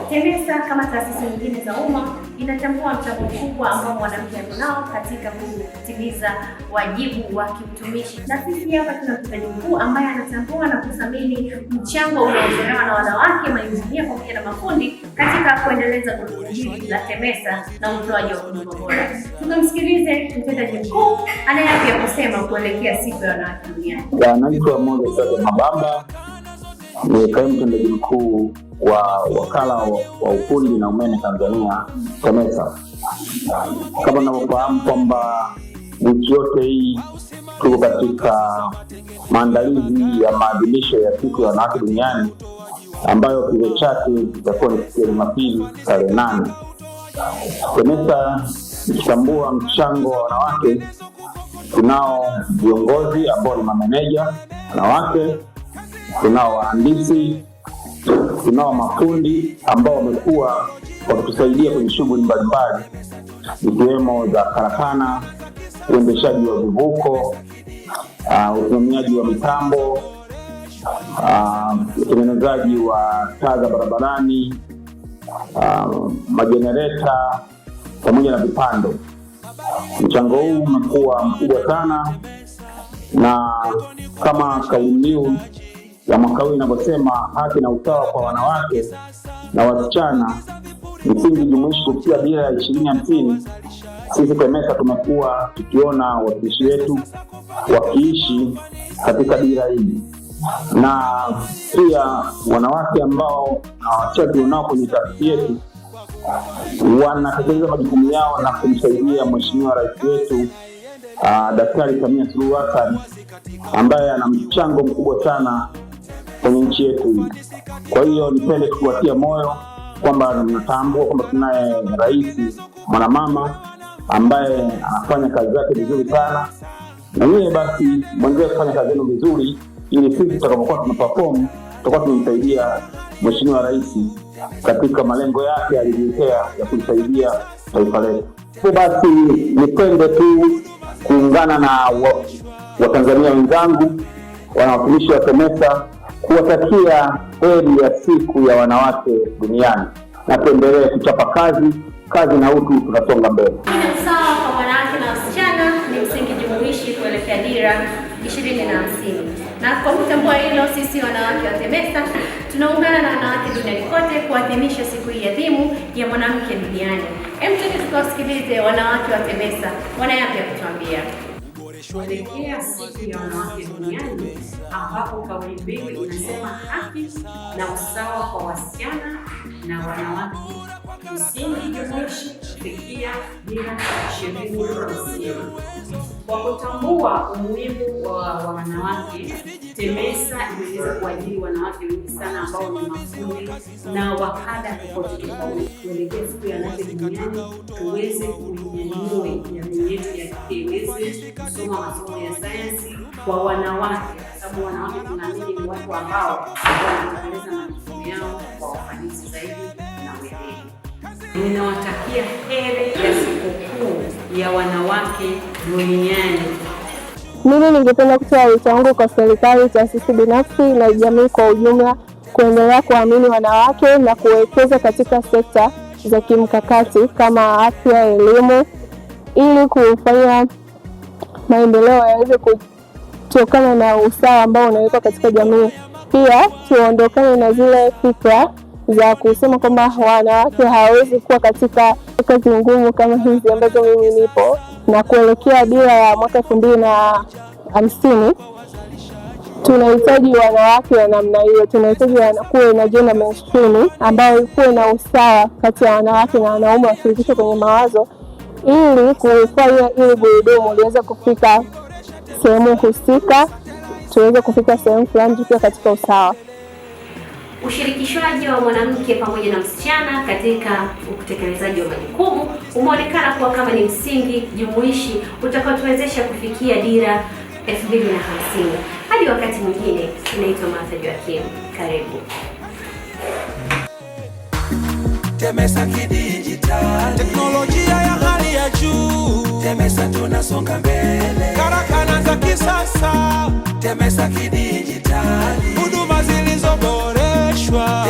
TEMESA kama taasisi nyingine za umma inatambua mchango mkubwa ambao mwanamke anao katika kutimiza wajibu wa kiutumishi, na sisi hapa tuna mtendaji mkuu ambaye anatambua na kuthamini mchango unaotolewa na wanawake mainjinia pamoja na mafundi katika kuendeleza gurudumu hili la TEMESA na utoaji wa huduma bora. Tumsikilize mtendaji mkuu anayeyapi ya kusema kuelekea siku ya wanawake duniani. Naitwa Moses Mabamba, ni kaimu mtendaji mkuu wa wakala wa ufundi na umeme Tanzania TEMESA. Kama unavyofahamu kwamba wiki yote hii tuko katika maandalizi ya maadhimisho ya siku ya wanawake duniani ambayo kilele chake kitakuwa ni siku ya Jumapili tarehe 8. TEMESA ikitambua mchango wa wanawake, tunao viongozi ambao ni mameneja wanawake, tunao wahandisi, tunao mafundi ambao wamekuwa wakitusaidia kwenye shughuli mbalimbali ikiwemo za karakana, uendeshaji wa vivuko, usimamiaji wa mitambo, utengenezaji wa taa za barabarani, majenereta pamoja na vipando. Mchango huu umekuwa mkubwa sana, na kama kauli mbiu ya mwaka huu inavyosema, haki na usawa kwa wanawake na wasichana, msingi jumuishi kufikia dira ya 2050. Sisi TEMESA tumekuwa tukiona watumishi wetu wakiishi katika dira hii, na pia wanawake ambao wachache nao kwenye taasisi yetu wanatekeleza majukumu yao na kumsaidia Mheshimiwa Rais wetu Daktari Samia Suluhu Hassan ambaye ana mchango mkubwa sana kwenye nchi yetu hii. Kwa hiyo nipende kuwatia moyo kwamba mnatambua kwamba tunaye rais mwanamama ambaye anafanya kazi zake vizuri sana, na yeye basi mwendelee kufanya kazi yenu vizuri, ili sisi tutakapokuwa tunaperform tutakuwa tunamsaidia Mheshimiwa Rais katika malengo yake aliyojiwekea ya kusaidia taifa letu. Kwa basi nipende tu kuungana na Watanzania wenzangu wanawatumishi wa TEMESA kuwatakia heri ya siku ya wanawake duniani, na tuendelee kuchapa kazi na utu, tunasonga mbele. Usawa kwa wanawake na wasichana ni msingi jumuishi kuelekea dira 2050. Na kwa kutambua hilo, sisi wanawake wa TEMESA tunaungana na wanawake duniani kote kuadhimisha siku hii adhimu ya mwanamke duniani. Twende tukawasikilize wanawake wa TEMESA wana yapi ya kutuambia. Kuelekea siku ya wanawake duniani, ambapo kauli mbiu inasema haki na usawa kwa wasichana na wanawake, msingi jumuishi kufikia dira 2050. Kwa kutambua umuhimu wa wanawake, TEMESA imeweza kuajiri wanawake wengi sana ambao ni mafundi na wakada tofauti tofauti. Kuelekea siku ya wanawake duniani, tuweze kuinyanyua jamii yetu ya kike iweze kusoma masomo ya sayansi kwa wanawake, sababu wanawake tunaamini ni watu ambao wanatekeleza majukumu yao kwa ufanisi zaidi na weledi. Ninawatakia heri ya sikukuu ya wanawake duniani. Mimi ningependa kutoa wito wangu kwa serikali, taasisi binafsi na jamii kwa ujumla kuendelea kuamini wanawake na kuwekeza katika sekta za kimkakati kama afya, elimu, ili kufanya maendeleo yaweze kutokana na usawa ambao unawekwa katika jamii. Pia tuondokane na zile fikra za kusema kwamba wanawake hawawezi kuwa katika kazi ngumu kama hizi ambazo mimi nipo, na kuelekea dira ya mwaka 2050 tunahitaji wanawake wa namna hiyo. Tunahitaji kuwe na gender mainstream ambayo kuwe na usawa kati ya wanawake na wanaume washirikishwe kwenye mawazo, ili kufanya ili gurudumu liweze kufika sehemu husika, tuweze kufika sehemu fulani tukiwa katika usawa. Ushirikishwaji wa mwanamke pamoja na msichana katika utekelezaji wa majukumu umeonekana kuwa kama ni msingi jumuishi utakaotuwezesha kufikia dira 2050. Hadi wakati mwingine, inaitwa Martha Joakim. Karibu. TEMESA kidijitali, teknolojia ya hali ya juu. TEMESA tunasonga mbele, karakana za kisasa. TEMESA kidijitali, huduma zilizoboreshwa.